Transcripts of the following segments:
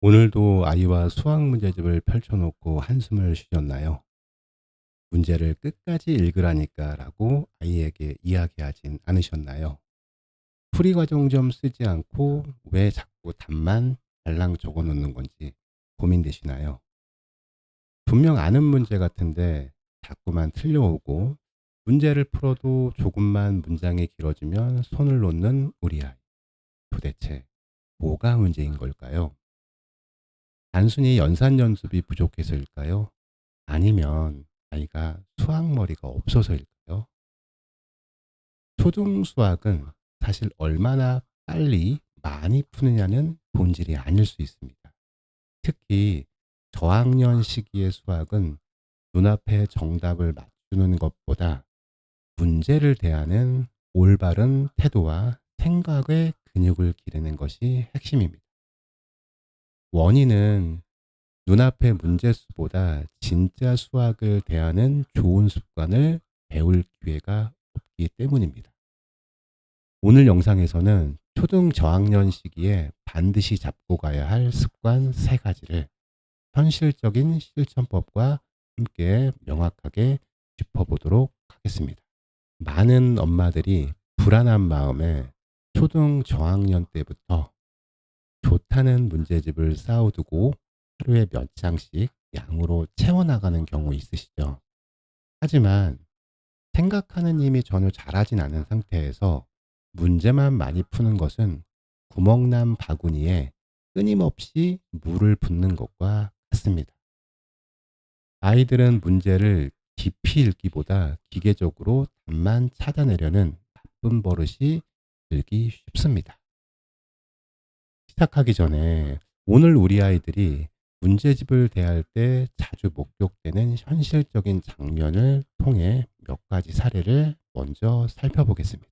오늘도 아이와 수학 문제집을 펼쳐놓고 한숨을 쉬셨나요? 문제를 끝까지 읽으라니까라고 아이에게 이야기하진 않으셨나요? 풀이 과정 좀 쓰지 않고 왜 자꾸 답만 달랑 적어 놓는 건지 고민되시나요? 분명 아는 문제 같은데 자꾸만 틀려오고 문제를 풀어도 조금만 문장이 길어지면 손을 놓는 우리 아이. 도대체 뭐가 문제인 걸까요? 단순히 연산 연습이 부족해서일까요? 아니면 아이가 수학머리가 없어서일까요? 초등 수학은 사실 얼마나 빨리 많이 푸느냐는 본질이 아닐 수 있습니다. 특히 저학년 시기의 수학은 눈앞에 정답을 맞추는 것보다 문제를 대하는 올바른 태도와 생각의 근육을 기르는 것이 핵심입니다. 원인은 눈앞의 문제수보다 진짜 수학을 대하는 좋은 습관을 배울 기회가 없기 때문입니다. 오늘 영상에서는 초등 저학년 시기에 반드시 잡고 가야 할 습관 3가지를 현실적인 실천법과 함께 명확하게 짚어보도록 하겠습니다. 많은 엄마들이 불안한 마음에 초등 저학년 때부터 좋다는 문제집을 쌓아두고 하루에 몇 장씩 양으로 채워나가는 경우 있으시죠. 하지만 생각하는 힘이 전혀 자라진 않은 상태에서 문제만 많이 푸는 것은 구멍난 바구니에 끊임없이 물을 붓는 것과 같습니다. 아이들은 문제를 깊이 읽기보다 기계적으로 답만 찾아내려는 나쁜 버릇이 들기 쉽습니다. 시작하기 전에 오늘 우리 아이들이 문제집을 대할 때 자주 목격되는 현실적인 장면을 통해 몇 가지 사례를 먼저 살펴보겠습니다.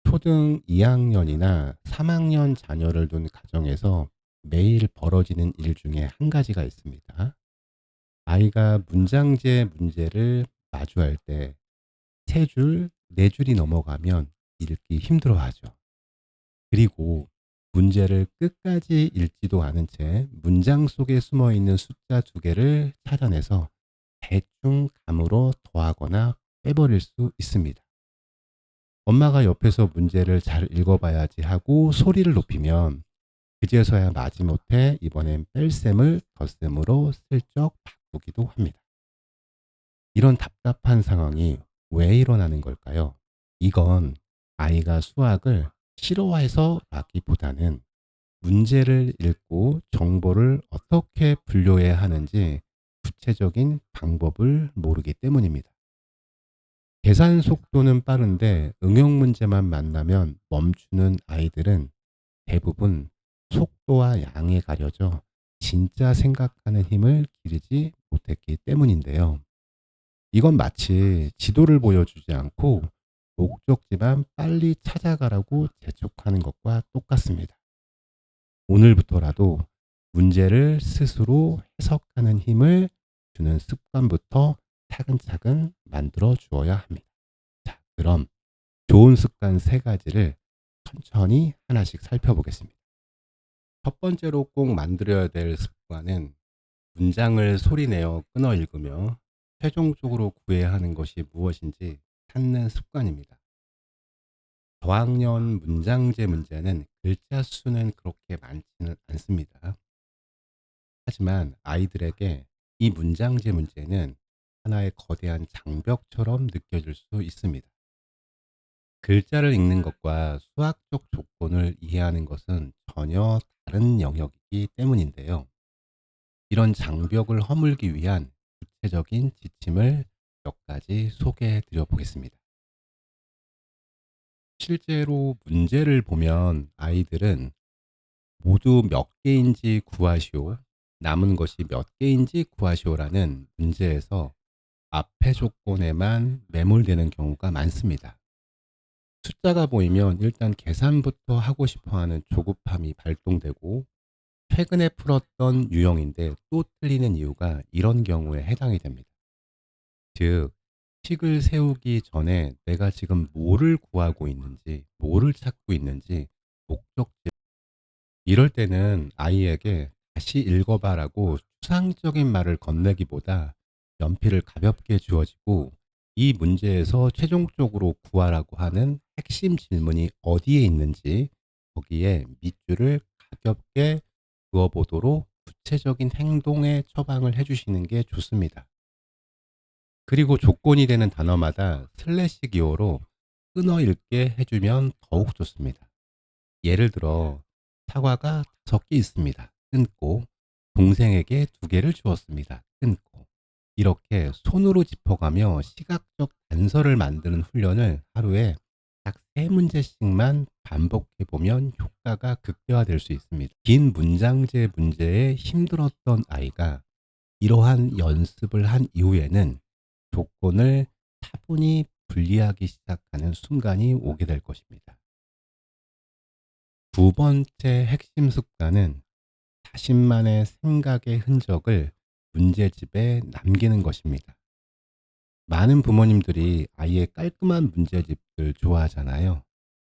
초등 2학년이나 3학년 자녀를 둔 가정에서 매일 벌어지는 일 중에 한 가지가 있습니다. 아이가 문장제 문제를 마주할 때 3줄, 4줄이 넘어가면 읽기 힘들어하죠. 그리고 문제를 끝까지 읽지도 않은 채 문장 속에 숨어 있는 숫자 2개를 찾아내서 대충 감으로 더하거나 빼버릴 수 있습니다. 엄마가 옆에서 문제를 잘 읽어봐야지 하고 소리를 높이면 그제서야 마지못해 이번엔 뺄셈을 덧셈으로 슬쩍 바꾸기도 합니다. 이런 답답한 상황이 왜 일어나는 걸까요? 이건 아이가 수학을 싫어해서라기보다는 문제를 읽고 정보를 어떻게 분류해야 하는지 구체적인 방법을 모르기 때문입니다. 계산 속도는 빠른데 응용 문제만 만나면 멈추는 아이들은 대부분 속도와 양에 가려져 진짜 생각하는 힘을 기르지 못했기 때문인데요. 이건 마치 지도를 보여주지 않고 목적지만 빨리 찾아가라고 재촉하는 것과 똑같습니다. 오늘부터라도 문제를 스스로 해석하는 힘을 주는 습관부터 차근차근 만들어 주어야 합니다. 자, 그럼 좋은 습관 3가지를 천천히 하나씩 살펴보겠습니다. 첫 번째로 꼭 만들어야 될 습관은 문장을 소리내어 끊어 읽으며 최종적으로 구해야 하는 것이 무엇인지 찾는 습관입니다. 저학년 문장제 문제는 글자 수는 그렇게 많지는 않습니다. 하지만 아이들에게 이 문장제 문제는 하나의 거대한 장벽처럼 느껴질 수 있습니다. 글자를 읽는 것과 수학적 조건을 이해하는 것은 전혀 다른 영역이기 때문인데요. 이런 장벽을 허물기 위한 구체적인 지침을 몇 가지 소개해 드려 보겠습니다. 실제로 문제를 보면 아이들은 모두 몇 개인지 구하시오, 남은 것이 몇 개인지 구하시오라는 문제에서 앞의 조건에만 매몰되는 경우가 많습니다. 숫자가 보이면 일단 계산부터 하고 싶어 하는 조급함이 발동되고, 최근에 풀었던 유형인데 또 틀리는 이유가 이런 경우에 해당이 됩니다. 즉, 식을 세우기 전에 내가 지금 뭐를 구하고 있는지, 뭐를 찾고 있는지 목적지 이럴 때는 아이에게 "다시 읽어봐."라고 추상적인 말을 건네기보다 연필을 가볍게 주어지고 이 문제에서 최종적으로 구하라고 하는 핵심 질문이 어디에 있는지 거기에 밑줄을 가볍게 그어 보도록 구체적인 행동의 처방을 해 주시는 게 좋습니다. 그리고 조건이 되는 단어마다 슬래시 기호로 끊어 읽게 해 주면 더욱 좋습니다. 예를 들어 "사과가 5개 있습니다." 끊고 "동생에게 2개를 주었습니다." 끊고 이렇게 손으로 짚어가며 시각적 단서를 만드는 훈련을 하루에 딱 3문제씩만 반복해 보면 효과가 극대화될 수 있습니다. 긴 문장제 문제에 힘들었던 아이가 이러한 연습을 한 이후에는 조건을 차분히 분리하기 시작하는 순간이 오게 될 것입니다. 두 번째 핵심 습관은 자신만의 생각의 흔적을 문제집에 남기는 것입니다. 많은 부모님들이 아이의 깔끔한 문제집들 좋아하잖아요.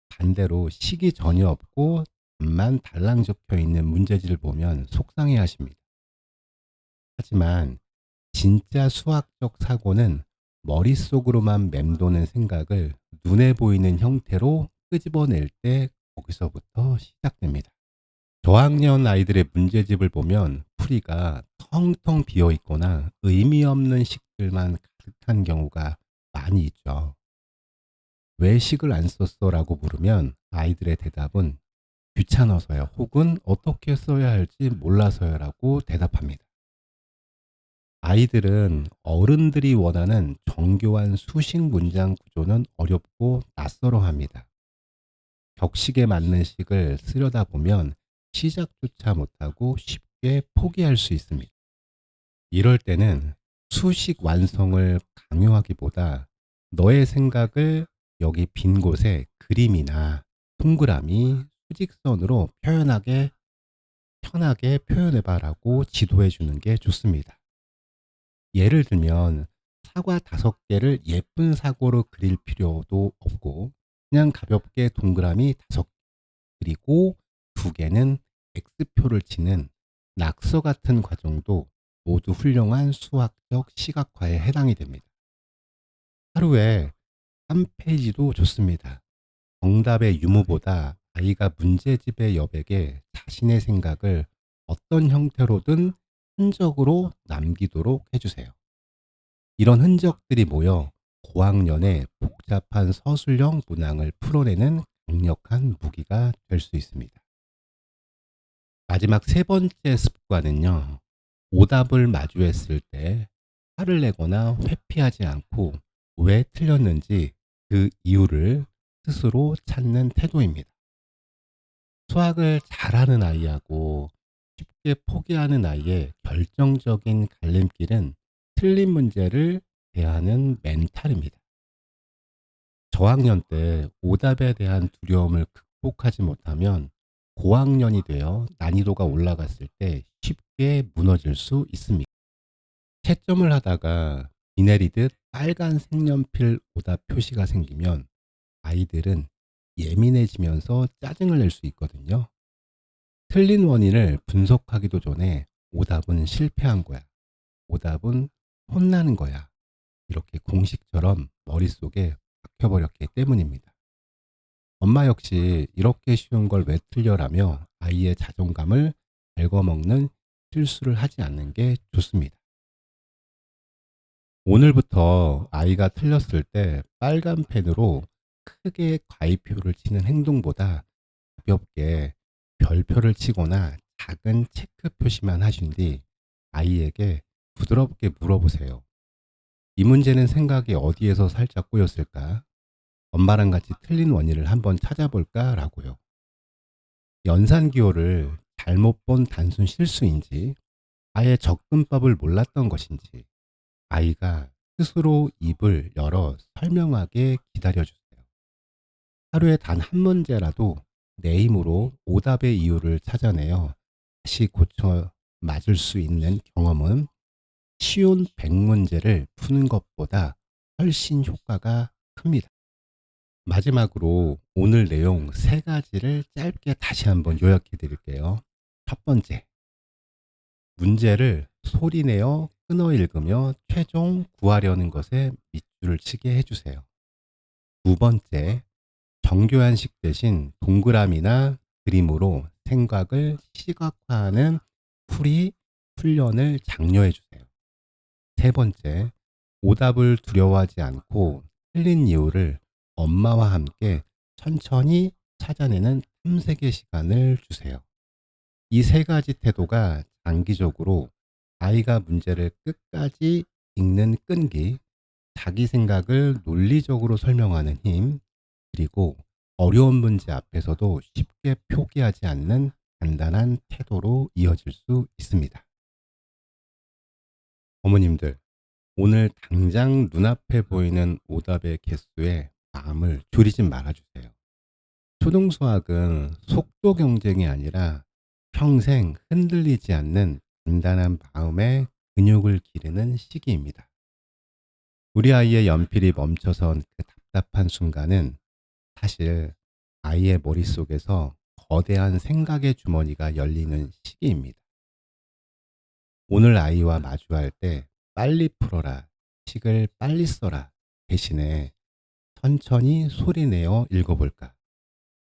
반대로 식이 전혀 없고 답만 달랑 적혀 있는 문제집을 보면 속상해 하십니다. 하지만 진짜 수학적 사고는 머릿속으로만 맴도는 생각을 눈에 보이는 형태로 끄집어낼 때 거기서부터 시작됩니다. 저학년 아이들의 문제집을 보면 풀이가 텅텅 비어 있거나 의미 없는 식들만 가득한 경우가 많이 있죠. "왜 식을 안 썼어?" 라고 물으면 아이들의 대답은 "귀찮아서요." 혹은 "어떻게 써야 할지 몰라서요." 라고 대답합니다. 아이들은 어른들이 원하는 정교한 수식 문장 구조는 어렵고 낯설어 합니다. 격식에 맞는 식을 쓰려다 보면 시작조차 못하고 쉽게 포기할 수 있습니다. 이럴 때는 수식 완성을 강요하기보다 너의 생각을 여기 빈 곳에 그림이나 동그라미, 수직선으로 편하게 표현해봐라고 지도해 주는 게 좋습니다. 예를 들면 사과 5개를 예쁜 사고로 그릴 필요도 없고 그냥 가볍게 동그라미 5개 그리고 2개는 X표를 치는 낙서 같은 과정도 모두 훌륭한 수학적 시각화에 해당이 됩니다. 하루에 한 페이지도 좋습니다. 정답의 유무보다 아이가 문제집의 여백에 자신의 생각을 어떤 형태로든 흔적으로 남기도록 해주세요. 이런 흔적들이 모여 고학년의 복잡한 서술형 문항을 풀어내는 강력한 무기가 될 수 있습니다. 마지막 세 번째 습관은요. 오답을 마주했을 때 화를 내거나 회피하지 않고 왜 틀렸는지 그 이유를 스스로 찾는 태도입니다. 수학을 잘하는 아이하고 쉽게 포기하는 아이의 결정적인 갈림길은 틀린 문제를 대하는 멘탈입니다. 저학년 때 오답에 대한 두려움을 극복하지 못하면 고학년이 되어 난이도가 올라갔을 때 쉽게 무너질 수 있습니다. 채점을 하다가 비 내리듯 빨간 색연필 오답 표시가 생기면 아이들은 예민해지면서 짜증을 낼 수 있거든요. 틀린 원인을 분석하기도 전에 오답은 실패한 거야. 오답은 혼나는 거야. 이렇게 공식처럼 머릿속에 박혀버렸기 때문입니다. 엄마 역시 이렇게 쉬운 걸 왜 틀려라며 아이의 자존감을 갉아먹는 실수를 하지 않는 게 좋습니다. 오늘부터 아이가 틀렸을 때 빨간 펜으로 크게 과이표를 치는 행동보다 가볍게 별표를 치거나 작은 체크 표시만 하신 뒤 아이에게 부드럽게 물어보세요. "이 문제는 생각이 어디에서 살짝 꼬였을까? 엄마랑 같이 틀린 원인을 한번 찾아볼까?" 라고요. 연산 기호를 잘못 본 단순 실수인지 아예 접근법을 몰랐던 것인지 아이가 스스로 입을 열어 설명하게 기다려 주세요. 하루에 단 한 문제라도 내 힘으로 오답의 이유를 찾아내어 다시 고쳐 맞을 수 있는 경험은 쉬운 100문제를 푸는 것보다 훨씬 효과가 큽니다. 마지막으로 오늘 내용 세 가지를 짧게 다시 한번 요약해 드릴게요. 첫 번째, 문제를 소리내어 끊어 읽으며 최종 구하려는 것에 밑줄을 치게 해주세요. 두 번째, 정교한식 대신 동그라미나 그림으로 생각을 시각화하는 풀이 훈련을 장려해 주세요. 세 번째, 오답을 두려워하지 않고 틀린 이유를 엄마와 함께 천천히 찾아내는 탐색의 시간을 주세요. 이 세 가지 태도가 장기적으로 아이가 문제를 끝까지 읽는 끈기, 자기 생각을 논리적으로 설명하는 힘, 그리고 어려운 문제 앞에서도 쉽게 포기하지 않는 단단한 태도로 이어질 수 있습니다. 어머님들, 오늘 당장 눈앞에 보이는 오답의 개수에 마음을 졸이지 말아주세요. 초등수학은 속도 경쟁이 아니라 평생 흔들리지 않는 단단한 마음의 근육을 기르는 시기입니다. 우리 아이의 연필이 멈춰선 그 답답한 순간은 사실 아이의 머릿속에서 거대한 생각의 주머니가 열리는 시기입니다. 오늘 아이와 마주할 때 빨리 풀어라, 식을 빨리 써라 대신에 천천히 소리내어 읽어볼까?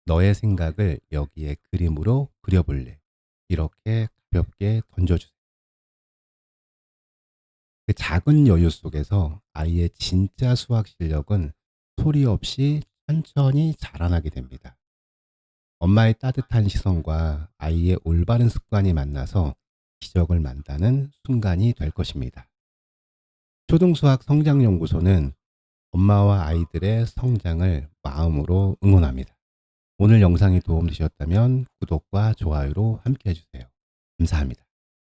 너의 생각을 여기에 그림으로 그려볼래? 이렇게 가볍게 던져주세요. 그 작은 여유 속에서 아이의 진짜 수학 실력은 소리 없이 천천히 자라나게 됩니다. 엄마의 따뜻한 시선과 아이의 올바른 습관이 만나서 기적을 만나는 순간이 될 것입니다. 초등수학 성장연구소는 엄마와 아이들의 성장을 마음으로 응원합니다. 오늘 영상이 도움되셨다면 구독과 좋아요로 함께 해주세요. 감사합니다.